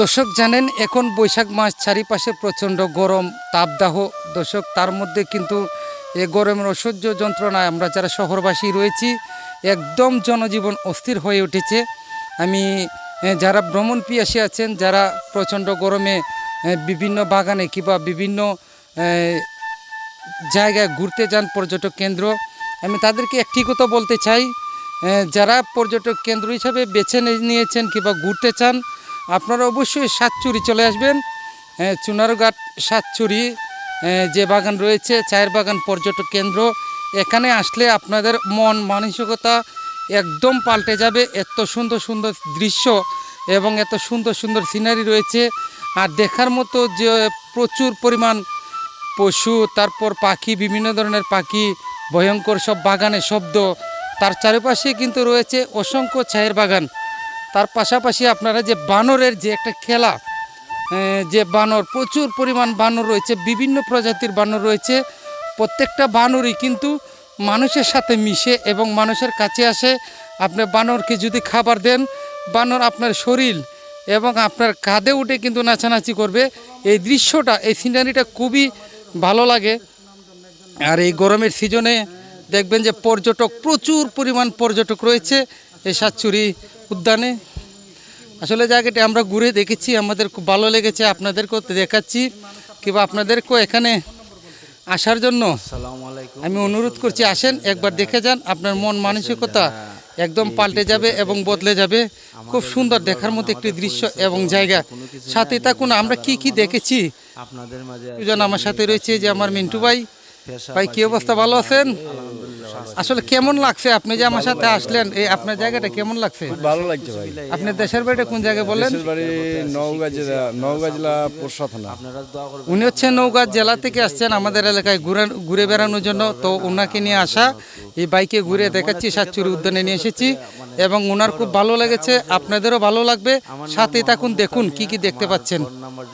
দর্শক জানেন এখন বৈশাখ মাস, চারিপাশে প্রচণ্ড গরম তাপদাহ। দর্শক তার মধ্যে কিন্তু এই গরমের অসহ্য যন্ত্রণায় আমরা যারা শহরবাসী রয়েছি একদম জনজীবন অস্থির হয়ে উঠেছে। আমি যারা ভ্রমণ পিয়াসী আছেন, যারা প্রচণ্ড গরমে বিভিন্ন বাগানে কিংবা বিভিন্ন জায়গায় ঘুরতে যান, পর্যটক কেন্দ্র, আমি তাদেরকে একটি কথা বলতে চাই, যারা পর্যটক কেন্দ্র হিসাবে বেছে নিয়েছেন কিংবা ঘুরতে চান, আপনারা অবশ্যই সাতচুরি চলে আসবেন। চুনারঘাট সাতচুরি যে বাগান রয়েছে, চায়ের বাগান পর্যটক কেন্দ্র, এখানে আসলে আপনাদের মন মানসিকতা একদম পাল্টে যাবে। এত সুন্দর সুন্দর দৃশ্য এবং এত সুন্দর সুন্দর সিনারি রয়েছে। আর দেখার মতো যে প্রচুর পরিমাণ পশু, তারপর পাখি, বিভিন্ন ধরনের পাখি, ভয়ঙ্কর সব বাগানের শব্দ, তার চারিপাশে কিন্তু রয়েছে অসংখ্য চায়ের বাগান। তার পাশাপাশি আপনারা যে বানরের যে একটা খেলা, যে বানর, প্রচুর পরিমাণ বানর রয়েছে, বিভিন্ন প্রজাতির বানর রয়েছে। প্রত্যেকটা বানরই কিন্তু মানুষের সাথে মিশে এবং মানুষের কাছে আসে। আপনি বানরকে যদি খাবার দেন, বানর আপনার শরীর এবং আপনার কাঁধে উঠে কিন্তু নাচানাচি করবে। এই দৃশ্যটা, এই সিনারিটা খুবই ভালো লাগে। আর এই গরমের সিজনে দেখবেন যে পর্যটক, প্রচুর পরিমাণ পর্যটক রয়েছে এই সাতচুরি উদ্যানে। আসলে জায়গাটি আমরা ঘুরে দেখেছি, আমাদের খুব ভালো লেগেছে, আপনাদেরকেও দেখাচ্ছি কিংবা আপনাদেরকেও এখানে আসার জন্য আমি অনুরোধ করছি। আসেন, একবার দেখে যান, আপনার মন মানসিকতা একদম পাল্টে যাবে এবং বদলে যাবে। খুব সুন্দর দেখার মতো একটি দৃশ্য এবং জায়গা। সাথে থাকুন, আমরা কি কি দেখেছি আপনাদের মাঝে। আমার সাথে রয়েছে যে আমার মিন্টু ভাই। ভাই, কি অবস্থা, ভালো আছেন? আসলে কেমন লাগছে আপনি যে আমার সাথে আসলেন, এই আপনার জায়গাটা কেমন লাগছে? ভালো লাগছে ভাই। আপনার দেশের বাড়িটা কোন জায়গায় বলেন? দেশের বাড়ি নওগাঁ জেলা, নওগাঁ জেলা পোরশা থানা। উনি হচ্ছে নওগাঁ জেলা থেকে আসছেন আমাদের এলাকায় ঘুরে বেড়ানোর জন্য। তো ওনাকে নিয়ে আসা, এই বাইকে ঘুরে দেখাচ্ছি, সাতচুরি উদ্যানে নিয়ে এসেছি এবং ওনার খুব ভালো লেগেছে, আপনাদেরও ভালো লাগবে। সাথে থাকুন, দেখুন কি কি দেখতে পাচ্ছেন।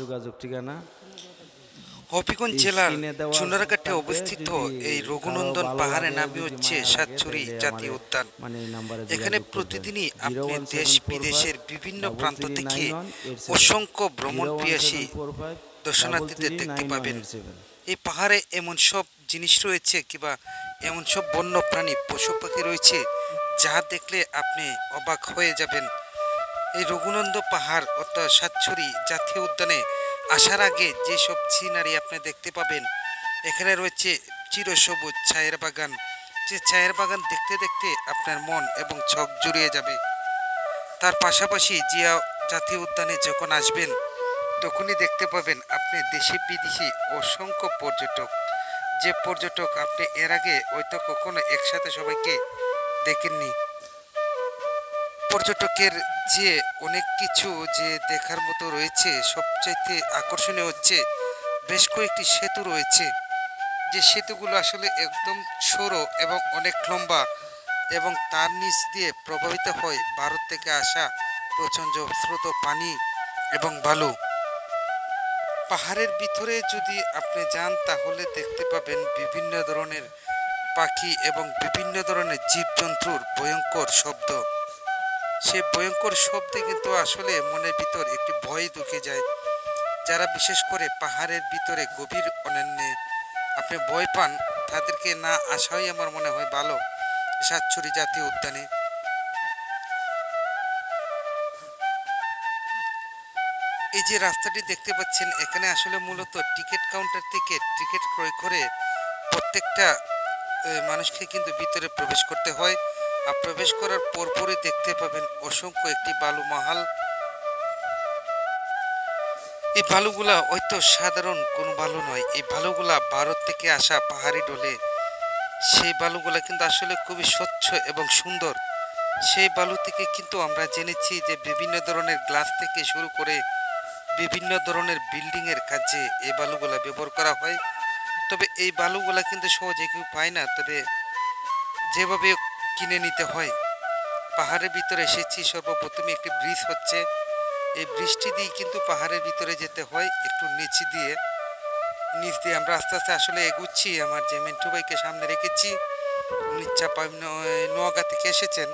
যোগাযোগ ঠিকানা হবিগঞ্জ জেলার চুনারঘাটে অবস্থিত এই রঘুনন্দন পাহাড়ের নামই হচ্ছে সাতচুরি জাতীয় উদ্যান। এখানে প্রতিদিনই আপনি দেশ বিদেশের বিভিন্ন প্রান্ত থেকে অসংখ্য ভ্রমণ পিয়াসী দর্শনার্থীদের দেখতে পাবেন। এই পাহাড়ে এমন সব জিনিস রয়েছে কিংবা এমন সব বন্য প্রাণী, পশু পাখি রয়েছে যা দেখলে আপনি অবাক হয়ে যাবেন। এই রঘুনন্দ পাহাড় অর্থাৎ সাতচুরি জাতীয় উদ্যানে আসার আগে যেসব সিনারি আপনি দেখতে পাবেন, এখানে রয়েছে চিরসবুজ চায়ের বাগান। যে চায়ের বাগান দেখতে দেখতে আপনার মন এবং চোখ জুড়িয়ে যাবে। তার পাশাপাশি জিয়া জাতীয় উদ্যানে যখন আসবেন, তখনই দেখতে পাবেন আপনি দেশি বিদেশি অসংখ্য পর্যটক। যে পর্যটক আপনি এর আগে হয়তো কখনো একসাথে সবাইকে দেখেননি। পর্যটকের যে অনেক কিছু যে দেখার মতো রয়েছে, সবচাইতে আকর্ষণীয় হচ্ছে বেশ কয়েকটি সেতু রয়েছে, যে সেতুগুলো আসলে একদম সরু এবং অনেক লম্বা এবং তার নিচ দিয়ে প্রবাহিত হয় ভারত থেকে আসা প্রচণ্ড স্রোত পানি এবং বালু। পাহাড়ের ভিতরে যদি আপনি যান তাহলে দেখতে পাবেন বিভিন্ন ধরনের পাখি এবং বিভিন্ন ধরনের জীবজন্তুর ভয়ঙ্কর শব্দ। সে ভয়ঙ্কর শব্দে কিন্তু আসলে মনের ভিতর একটি ভয় ঢুকে যায়। যারা বিশেষ করে পাহাড়ের ভিতরে গভীর অরণ্যে আপনি ভয় পান, তাদেরকে না আসাই আমার মনে হয় ভালো সাতচুরি জাতীয় উদ্যানে। এই যে রাস্তাটি দেখতে পাচ্ছেন, এখানে আসলে মূলত টিকিট কাউন্টার থেকে টিকিট ক্রয় করে প্রত্যেকটা মানুষকে কিন্তু ভিতরে প্রবেশ করতে হয়। আর প্রবেশ করার পরপরই দেখতে পাবেন অসংখ্য একটি বালু মহাল। এই বালুগুলা হয়তো সাধারণ কোনো বালু নয়, এই বালুগুলা ভারত থেকে আসা পাহাড়ি ডলে। সেই বালুগুলা কিন্তু আসলে খুবই স্বচ্ছ এবং সুন্দর। সেই বালু থেকে কিন্তু আমরা জেনেছি যে বিভিন্ন ধরনের গ্লাস থেকে শুরু করে বিভিন্ন ধরনের বিল্ডিংয়ের কাজে এই বালুগুলা ব্যবহার করা হয়। তবে এই বালুগুলা কিন্তু সহজে কেউ পায় না, তবে যেভাবে কিনে নিতে হয়। পাহাড়ের ভিতরে এসেছি, সর্বপ্রথমে একটি ব্রিজ হচ্ছে, এই বৃষ্টি দিয়ে কিন্তু পাহাড়ের ভিতরে যেতে হয় একটু নিচ দিয়ে আমরা আস্তে আস্তে আসলে এগুচ্ছি। আমার যে মিন্টু ভাইকে সামনে রেখেছি, উনি নোয়াগাঁ থেকে এসেছেন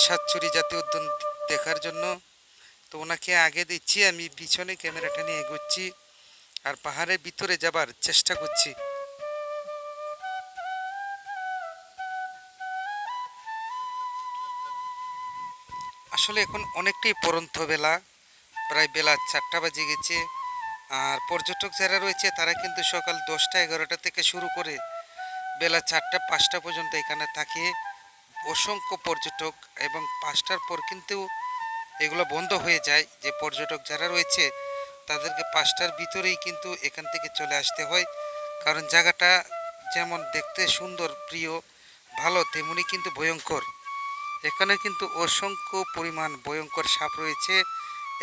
সাতচুরি জাতীয় উদ্যান দেখার জন্য। তো ওনাকে আগে দিচ্ছি, আমি পিছনে ক্যামেরাটা নিয়ে এগোচ্ছি আর পাহাড়ের ভিতরে যাবার চেষ্টা করছি। আসলে এখন অনেকটাই পরন্ত বেলা, প্রায় বেলা 4টা বাজে গেছে। আর পর্যটক যারা রয়েছে তারা কিন্তু সকাল 10টা 11টা থেকে শুরু করে বেলা 4টা 5টা পর্যন্ত এখানে থাকে অসংখ্য পর্যটক, এবং 5টার পর কিন্তু এগুলো বন্ধ হয়ে যায়। যে পর্যটক যারা রয়েছে তাদেরকে 5টার ভিতরেই কিন্তু এখান থেকে চলে আসতে হয়, কারণ জায়গাটা যেমন দেখতে সুন্দর প্রিয় ভালো, তেমনি কিন্তু ভয়ঙ্কর। এখানে কিন্তু অসংখ্য পরিমাণ ভয়ঙ্কর সাপ রয়েছে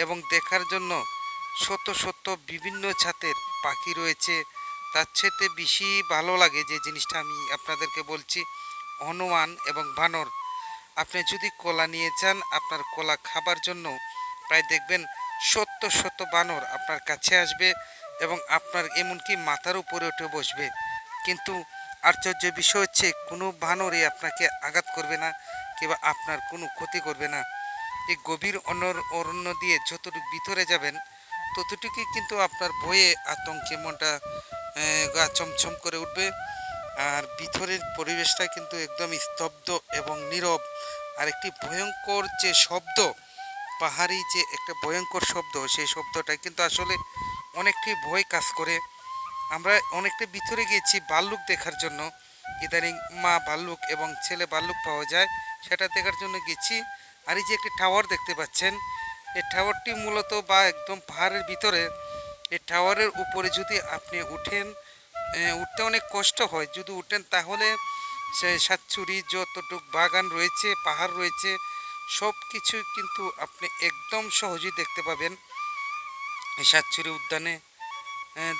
এবং দেখার জন্য শত শত বিভিন্ন জাতের পাখি রয়েছে। তার চেয়ে বেশি ভালো লাগে যে জিনিসটা আমি আপনাদেরকে বলছি, হনুমান এবং বানর। আপনি যদি কলা নিয়ে যান, আপনার কলা খাবার জন্য প্রায় দেখবেন শত শত বানর আপনার কাছে আসবে এবং আপনার এমনকি মাথার উপরে উঠে বসবে, কিন্তু আশ্চর্য বিষয় হচ্ছে কোনো বানরই আপনাকে আঘাত করবে না কিংবা আপনার কোনো ক্ষতি করবে না। এই গভীর অরণ্য দিয়ে যতটুকু ভিতরে যাবেন ততটুকুই কিন্তু আপনার ভয়ে আতঙ্কে মনটা গা চমচম করে উঠবে। আর ভিতরের পরিবেশটা কিন্তু একদম স্তব্ধ এবং নীরব। আর একটি ভয়ঙ্কর যে শব্দ, পাহাড়ি যে একটা ভয়ঙ্কর শব্দ, সেই শব্দটা কিন্তু আসলে অনেকটাই ভয় কাজ করে। আমরা অনেকটা ভিতরে গিয়েছি ভাল্লুক দেখার জন্য, ইদানিং মা ভাল্লুক এবং ছেলে ভাল্লুক পাওয়া যায়, সেটা দেখার জন্য গেছি। আর এই যে একটি টাওয়ার দেখতে পাচ্ছেন, এই টাওয়ারটি মূলত বা একদম পাহাড়ের ভিতরে। এই টাওয়ারের উপরে যদি আপনি উঠেন, উঠতে অনেক কষ্ট হয়, যদি উঠেন তাহলে সে সাতচুরি যতটুক বাগান রয়েছে, পাহাড় রয়েছে, সব কিছু কিন্তু আপনি একদম সহজেই দেখতে পাবেন এই সাতচুরি উদ্যানে।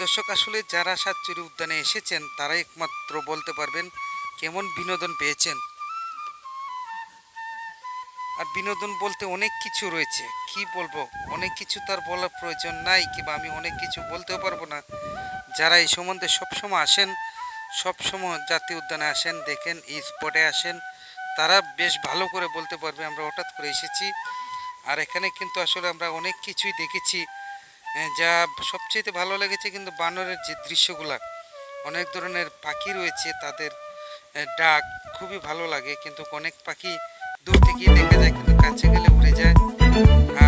দর্শক, আসলে যারা সাতচুরি উদ্যানে এসেছেন তারাই একমাত্র বলতে পারবেন কেমন বিনোদন পেয়েছেন। আর বিনোদন বলতে অনেক কিছু রয়েছে, কি বলবো, অনেক কিছু তার বলার প্রয়োজন নাই, কিংবা আমি অনেক কিছু বলতেও পারবো না। যারা এই সম্বন্ধে সবসময় আসেন, সবসময় জাতীয় উদ্যানে আসেন, দেখেন এই স্পটে আসেন, তারা বেশ ভালো করে বলতে পারবে আমরা হঠাৎ করে এসেছি। আর এখানে কিন্তু আসলে আমরা অনেক কিছুই দেখেছি। যা সবচেয়ে ভালো লেগেছে কিন্তু বানরের যে দৃশ্যগুলা, অনেক ধরনের পাখি রয়েছে, তাদের ডাক খুবই ভালো লাগে, কিন্তু অনেক পাখি দূর থেকে দেখা যায় কিন্তু কাছে গেলে উড়ে যায়।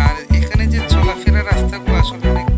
আর এখানে যে চলাফেরার রাস্তাগুলো আসলে অনেক